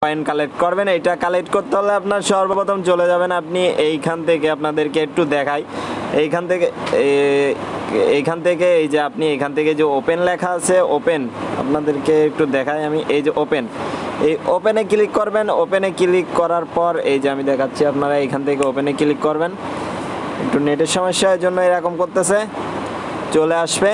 Coin collect করবেন। এটা collect করতে হলে আপনার সর্বপ্রথম চলে যাবেন আপনি এইখান থেকে, আপনাদেরকে একটু দেখাই এইখান থেকে এই যে আপনি এখান থেকে যে ওপেন লেখা আছে, ওপেন আপনাদেরকে একটু দেখাই আমি, এই যে ওপেন, এই ওপেনে ক্লিক করবেন। ওপেনে ক্লিক করার পর এই যে আমি দেখাচ্ছি, আপনারা এখান থেকে ওপেনে ক্লিক করবেন। একটু নেটের সমস্যার জন্য এরকম করতেছে, চলে আসবে।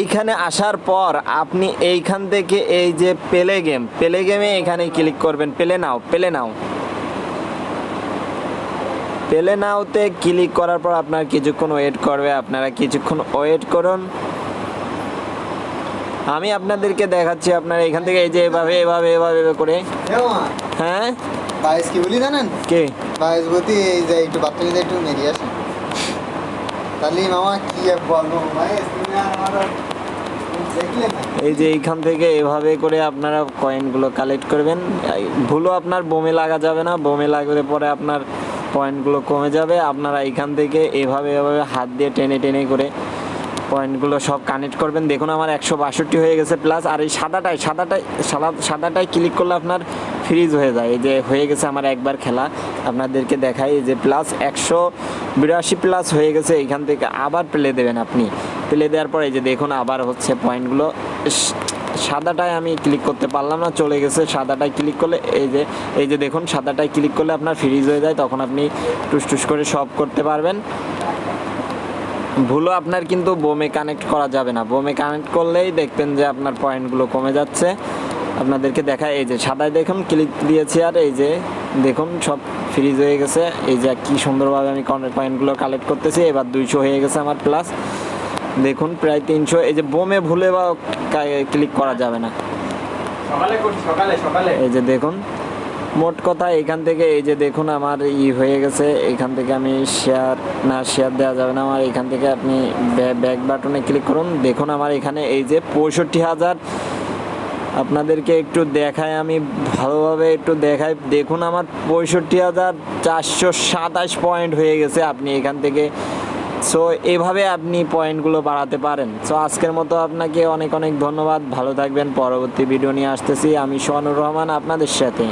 এইখানে আসার পর আপনি এইখান থেকে এই যে প্লে গেমে এখানে ক্লিক করবেন। প্লে নাওতে ক্লিক করার পর আপনার কিছুক্ষণ ওয়েট করবে, আপনারা কিছুক্ষণ ওয়েট করুন। আমি আপনাদেরকে দেখাচ্ছি, আপনারা এখান থেকে এই যে এভাবে করে। হ্যাঁ বাইশ কি বলি জানেন? কে বাইশ বলতে এই যে একটু বাচ্চাদের একটু মেরিয়ে আসে, তাহলে মামা কি আর বলবো ভাই, এই যে এইখান থেকে এভাবে করে আপনারা কয়েনগুলো কালেক্ট করবেন। ভুলও আপনার বোমে লাগা যাবে না, বোমে লাগলে পরে আপনার পয়েন্টগুলো কমে যাবে। আপনারা এইখান থেকে এভাবে হাত দিয়ে টেনে করে পয়েন্টগুলো সব কানেক্ট করবেন। দেখুন আমার 162 হয়ে গেছে প্লাস। আর এই সাদাটায় ক্লিক করলে আপনার ফ্রিজ হয়ে যায়। এই যে হয়ে গেছে আমার একবার খেলা, আপনাদেরকে দেখাই। এই যে প্লাস 182 প্লাস হয়ে গেছে। এইখান থেকে আবার প্লে দেবেন আপনি। প্লে দেওয়ার পর এই যে দেখুন আবার হচ্ছে পয়েন্টগুলো। সাদাটায় আমি ক্লিক করতে পারলাম না, চলে গেছে। সাদাটায় ক্লিক করলে এই যে দেখুন সাদাটায় ক্লিক করলে আপনার ফ্রিজ হয়ে যায়, তখন আপনি টুস করে সব করতে পারবেন। ভুলও আপনার কিন্তু বোমে কানেক্ট করা যাবে না, বোমে কানেক্ট করলেই দেখবেন যে আপনার পয়েন্টগুলো কমে যাচ্ছে। আপনাদেরকে দেখায়, এই যে সাদায় দেখুন ক্লিক দিয়েছি আর এই যে দেখুন সব ফ্রিজ হয়ে গেছে। এই যে কি সুন্দরভাবে আমি পয়েন্টগুলো কালেক্ট করতেছি। এবার 200 হয়ে গেছে আমার প্লাস, দেখুন প্রায় 300। এই যে বোমে ভুলে বা ক্লিক করা যাবে না। এই যে দেখুন মোট কথা এখান থেকে এই যে দেখুন আমার হয়ে গেছে। এখান থেকে আমি শেয়ার দেওয়া যাবে না আমার। এখান থেকে আপনি ব্যাক বাটনে ক্লিক করুন। দেখুন আমার এখানে এই যে 65,000, আপনাদেরকে একটু দেখাই আমি ভালোভাবে, একটু দেখাই। দেখুন আমার 65,427 পয়েন্ট হয়ে গেছে। আপনি এখান থেকে সো এভাবে আপনি পয়েন্টগুলো বাড়াতে পারেন। সো আজকের মতো আপনাকে অনেক ধন্যবাদ, ভালো থাকবেন। পরবর্তী ভিডিও নিয়ে আসতেছি আমি সোহানুর রহমান আপনাদের সাথে।